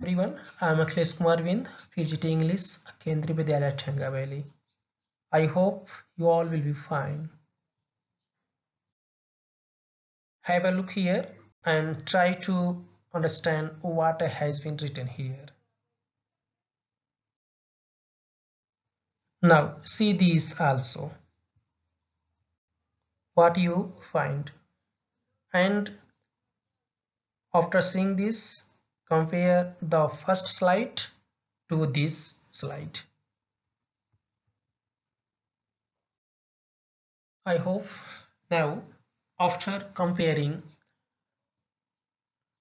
Everyone, I am Akhilesh Kumar Vind, PGT English, Kendriya Vidyalaya Thanga Valley. I hope you all will be fine. Have a look here and try to understand what has been written here. Now see these also. What you find, and after seeing this, compare the first slide to this slide. I hope now, after comparing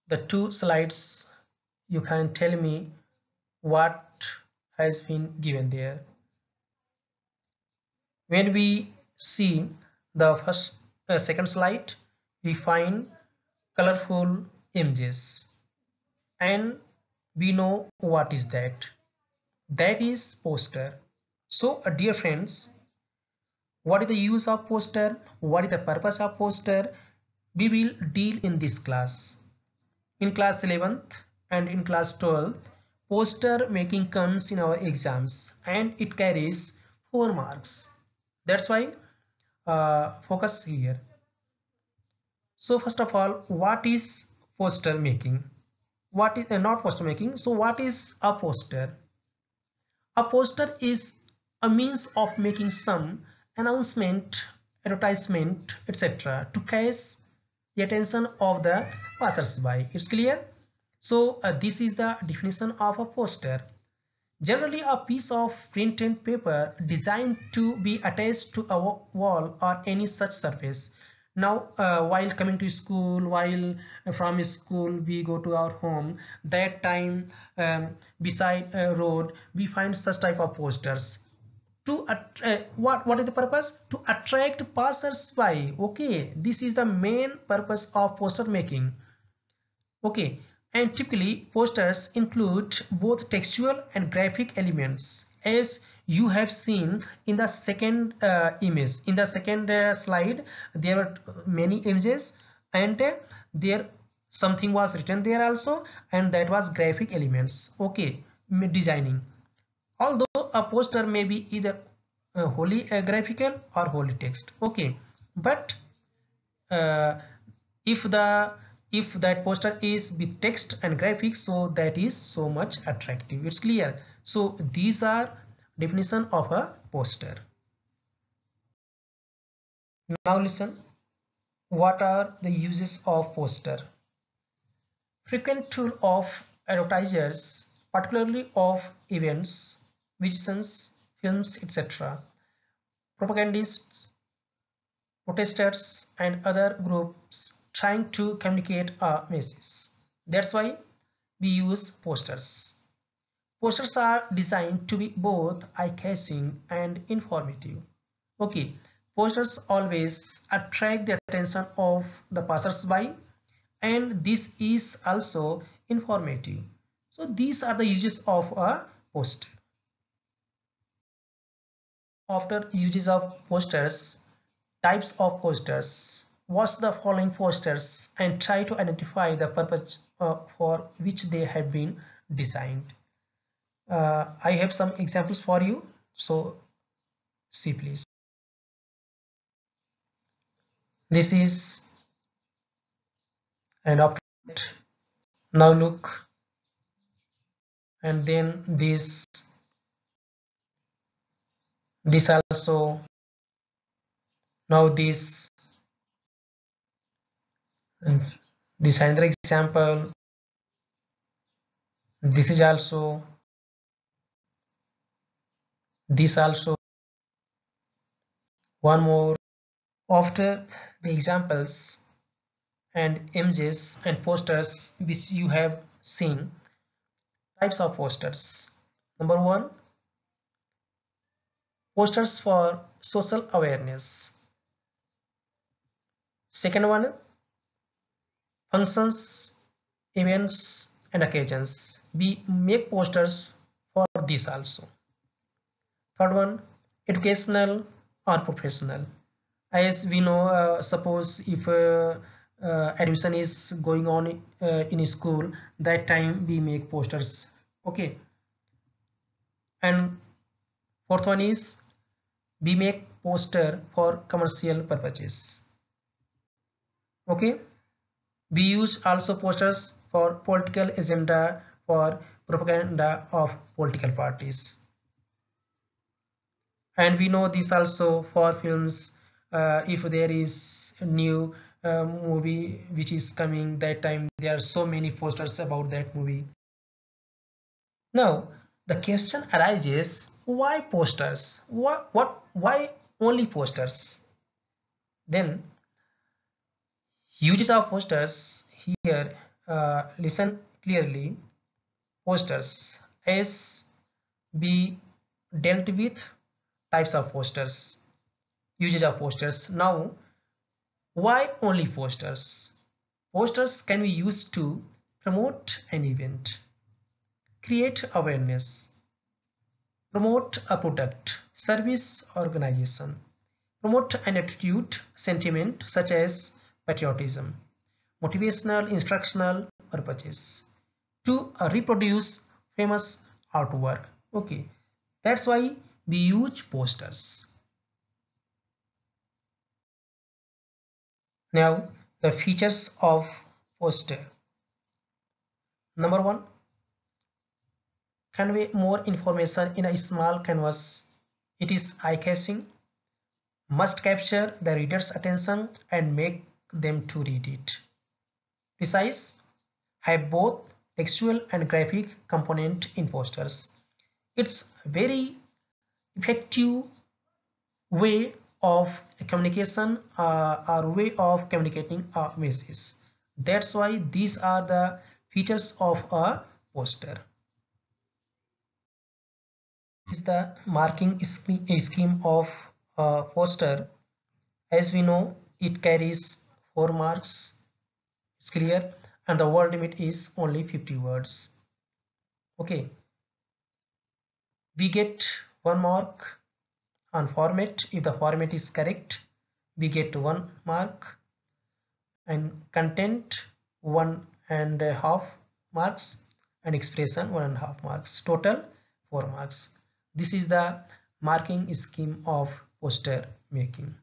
the two slides, you can tell me what has been given there. When we see the second slide, we find colorful images, and we know what is that. That is poster. So, dear friends, what is the use of poster? What is the purpose of poster? We will deal in this class. In class 11th and in class 12th, poster making comes in our exams and it carries 4 marks. That's why focus here. So first of all, what is poster making? What is not poster making? So what is a poster? A poster is a means of making some announcement, advertisement, etc. to catch the attention of the passers-by. It's clear? So this is the definition of a poster. Generally a piece of printed paper designed to be attached to a wall or any such surface. Now while coming to school, while from school we go to our home, that time beside a road we find such type of posters to what is the purpose? To attract passers-by. Okay, this is the main purpose of poster making. Okay, and typically posters include both textual and graphic elements, as you have seen in the second image. In the second slide, there were many images, and there something was written there also, and that was graphic elements. Okay, designing. Although a poster may be either wholly graphical or wholly text. Okay, but uh, if the if that poster is with text and graphics, so that is so much attractive. It's clear. So these are definition of a poster. Now listen, what are the uses of poster? Frequent tool of advertisers, particularly of events, musicians, films, etc. Propagandists, protesters, and other groups trying to communicate a message. That's why we use posters. Posters are designed to be both eye-catching and informative. Okay, posters always attract the attention of the passers-by, and this is also informative. So these are the uses of a poster. After uses of posters, types of posters. Watch the following posters and try to identify the purpose for which they have been designed. I have some examples for you, so see please. This is an object. Now look, and then this also. Now this, and this another example. This is also, this also, one more. After the examples and images and posters which you have seen, types of posters. Number one, posters for social awareness. Second one, functions, events and occasions. We make posters for this also. Third one, educational or professional. As we know, suppose if admission is going on in school, that time we make posters. Okay, and fourth one is we make poster for commercial purposes. Okay, we use also posters for political agenda, for propaganda of political parties. And we know this also for films. If there is a new movie which is coming, that time there are so many posters about that movie. Now the question arises, why posters? Why only posters? Then uses of posters here, listen clearly. Posters, as we dealt with types of posters, uses of posters. Now why only posters? Posters can be used to promote an event, create awareness, promote a product, service, organization, promote an attitude, sentiment such as patriotism, motivational, instructional purposes, to reproduce famous artwork. Okay, that's why we use posters. Now the features of poster. Number one, convey more information in a small canvas. It is eye-catching, must capture the reader's attention and make them to read it. Precise, have both textual and graphic component in posters. It's very effective way of communication or way of communicating a message. That's why these are the features of a poster. This is the marking scheme of a poster. As we know, it carries 4 marks. It's clear, and the word limit is only 50 words. Okay, we get 1 mark on format. If the format is correct, we get 1 mark, and content 1.5 marks, and expression 1.5 marks. Total 4 marks. This is the marking scheme of poster making.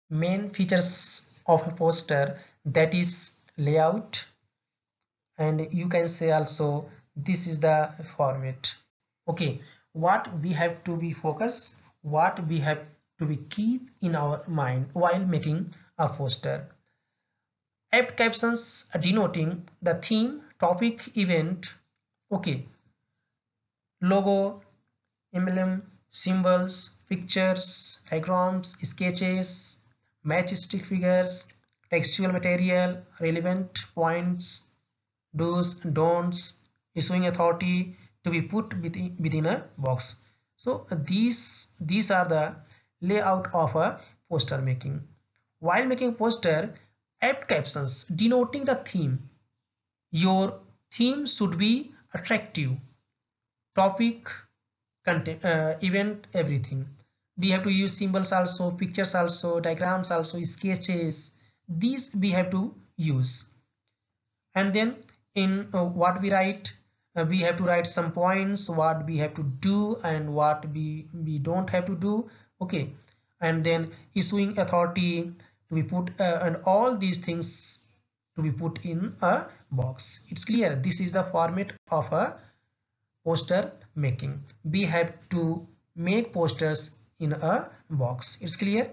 Main features of a poster, that is layout, and you can say also this is the format. Okay, what we have to be focused, what we have to be keep in our mind while making a poster. Apt captions denoting the theme, topic, event. Okay, logo, emblem, symbols, pictures, diagrams, sketches, match stick figures, textual material, relevant points, do's, don'ts, issuing authority to be put within a box. So these are the layout of a poster making. While making poster, apt captions denoting the theme. Your theme should be attractive. Topic, content, event, everything. We have to use symbols also, pictures also, diagrams also, sketches. These we have to use. And then in what we write, we have to write some points, what we have to do and what we don't have to do. Okay, and then issuing authority to be put and all these things to be put in a box. It's clear, this is the format of a poster making. We have to make posters in a box. It's clear.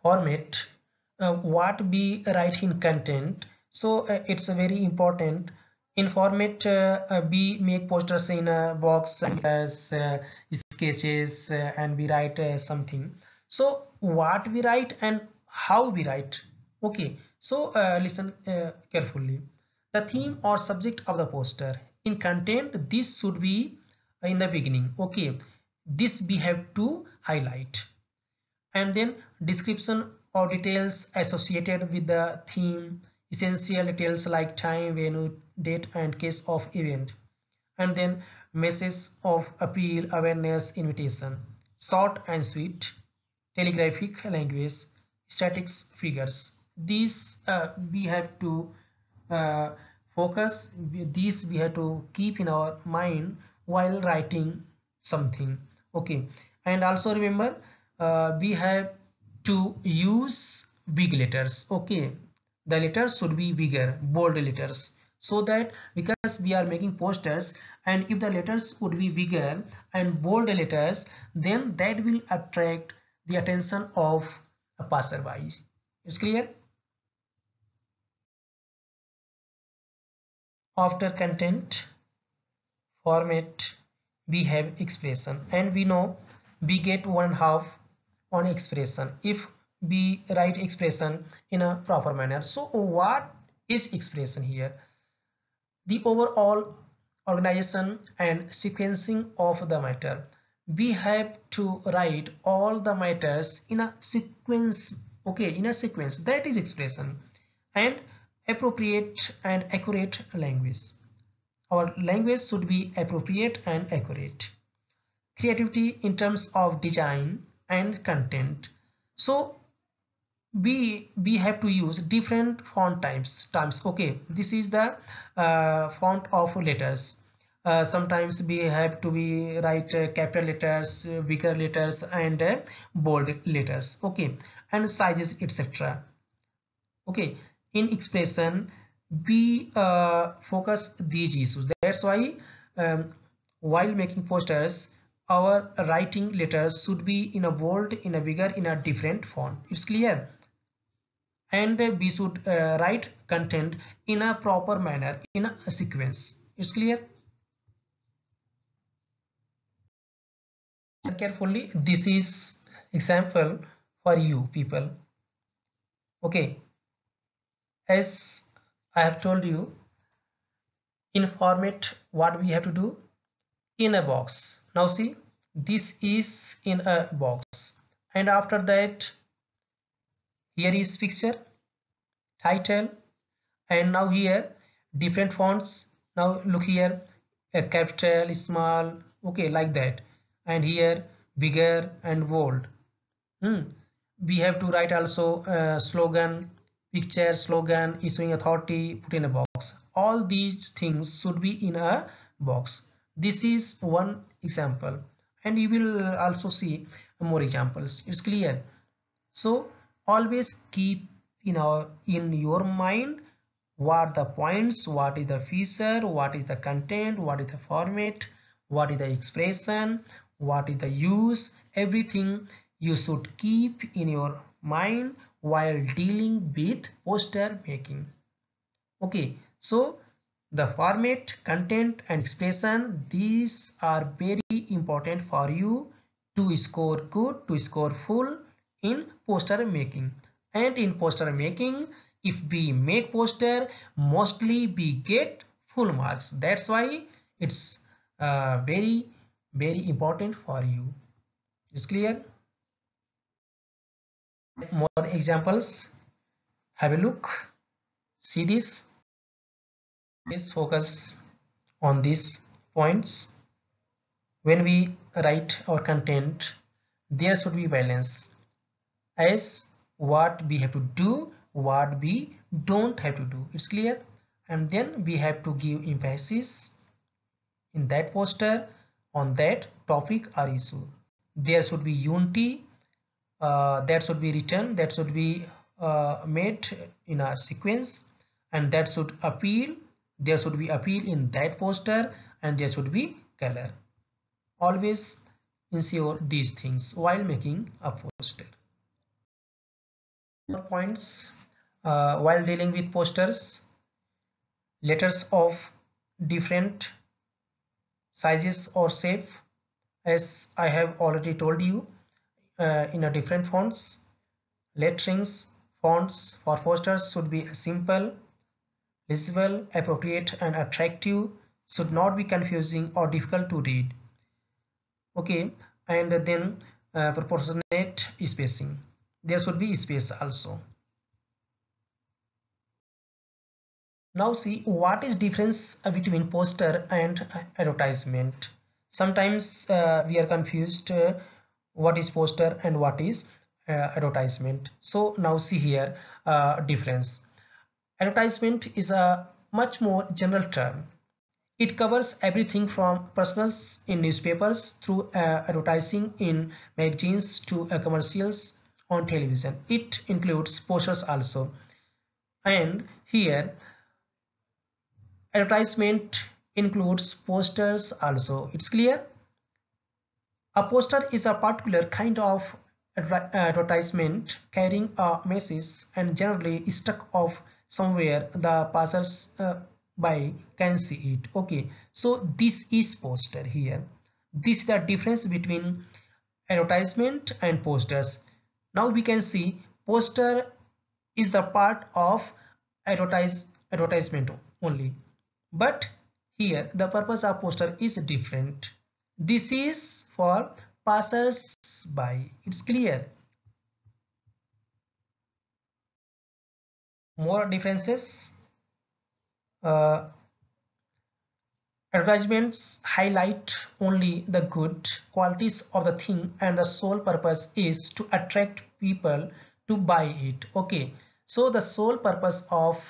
Format, what we write in content. So it's very important. In format, we make posters in a box as sketches, and we write something. So what we write and how we write. Okay, so listen carefully. The theme or subject of the poster. In content, this should be in the beginning. Okay, this we have to highlight. And then description or details associated with the theme, essential details like time, venue, date, and case of event. And then message of appeal, awareness, invitation. Short and sweet, telegraphic language, statics, figures. These we have to uh, focus. These we have to keep in our mind while writing something. Okay, and also remember we have to use big letters. Okay, the letters should be bigger, bold letters, so that because we are making posters, and if the letters would be bigger and bold letters, then that will attract the attention of a passerby. It's clear? After content, format, we have expression, and we know we get 1/2 on expression if we write expression in a proper manner. So what is expression here? The overall organization and sequencing of the matter. We have to write all the matters in a sequence. Okay, in a sequence. That is expression. And appropriate and accurate language. Our language should be appropriate and accurate. Creativity in terms of design and content. So we have to use different font types. Okay, this is the font of letters. Sometimes we have to be write capital letters, bigger letters, and bold letters. Okay, and sizes, etc. Okay, in expression we focus these issues. That's why um, while making posters, our writing letters should be in a bold, in a bigger, in a different font. It's clear? And we should write content in a proper manner, in a sequence. It's clear? Carefully, this is example for you people. Okay, as I have told you, in format what we have to do, in a box. Now see, this is in a box, and after that here is picture, title, and now here different fonts. Now look here, a capital, small, okay, like that, and here bigger and bold. We have to write also slogan, picture, slogan, issuing authority, put in a box. All these things should be in a box. This is one example, and you will also see more examples. It's clear? So always keep in your mind what the points, what is the feature, what is the content, what is the format, what is the expression, what is the use. Everything you should keep in your mind while dealing with poster making. Okay, so the format, content, and expression, these are very important for you to score good, to score full in poster making. And in poster making, if we make poster, mostly we get full marks. That's why it's very important for you. Is clear? More examples. Have a look. See this. Please focus on these points. When we write our content, there should be balance as what we have to do, what we don't have to do. It's clear? And then we have to give emphasis in that poster on that topic or issue. There should be unity, that should be written, that should be made in a sequence, and that should appeal. There should be appeal in that poster, and there should be color. Always ensure these things while making a poster. More points while dealing with posters: letters of different sizes or shape, as I have already told you, in a different fonts. Letterings, fonts for posters should be simple, visible, appropriate, and attractive. Should not be confusing or difficult to read. Okay, and then proportionate spacing. There should be space also. Now see what is difference between poster and advertisement. Sometimes we are confused what is poster and what is advertisement. So now see here difference. Advertisement is a much more general term. It covers everything from personals in newspapers through advertising in magazines to commercials on television. It includes posters also. And here advertisement includes posters also. It's clear? A poster is a particular kind of advertisement carrying a message and generally stuck off somewhere the passers by can see it. Okay, so this is poster here. This is the difference between advertisement and posters. Now we can see poster is the part of advertisement only, but here the purpose of poster is different. This is for passers by. It's clear. More differences. uh, Advertisements highlight only the good qualities of the thing and the sole purpose is to attract people to buy it. Okay, so the sole purpose of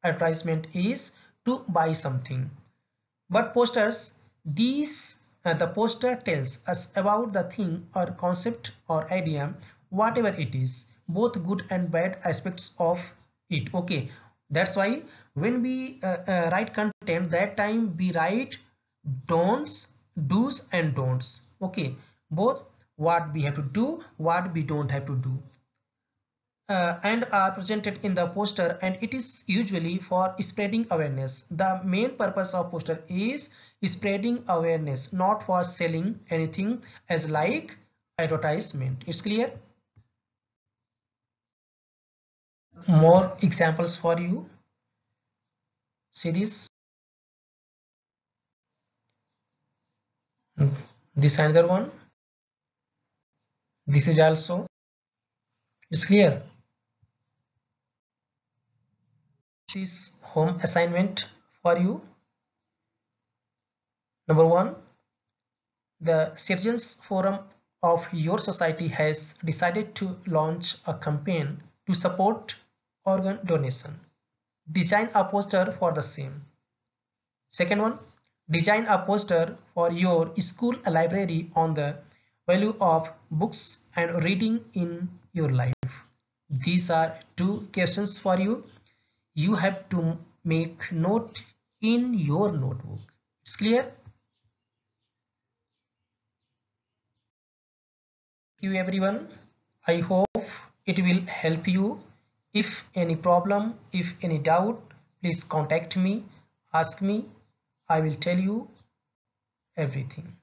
advertisement is to buy something. But posters, these the poster tells us about the thing or concept or idea, whatever it is, both good and bad aspects of it. Okay, that's why when we write content, that time we write don'ts, do's and don'ts. Okay, both what we have to do, what we don't have to do. And are presented in the poster, and it is usually for spreading awareness. The main purpose of poster is spreading awareness, not for selling anything as like advertisement. It's clear? More examples for you. See this. This another one. This is also. It's clear. This is home assignment for you. Number one, the Citizens Forum of your society has decided to launch a campaign to support organ donation. Design a poster for the same. Second one, design a poster for your school library on the value of books and reading in your life. These are two questions for you. You have to make note in your notebook. It's clear? Thank you everyone. I hope it will help you. If any problem, if any doubt, please contact me, ask me. I will tell you everything.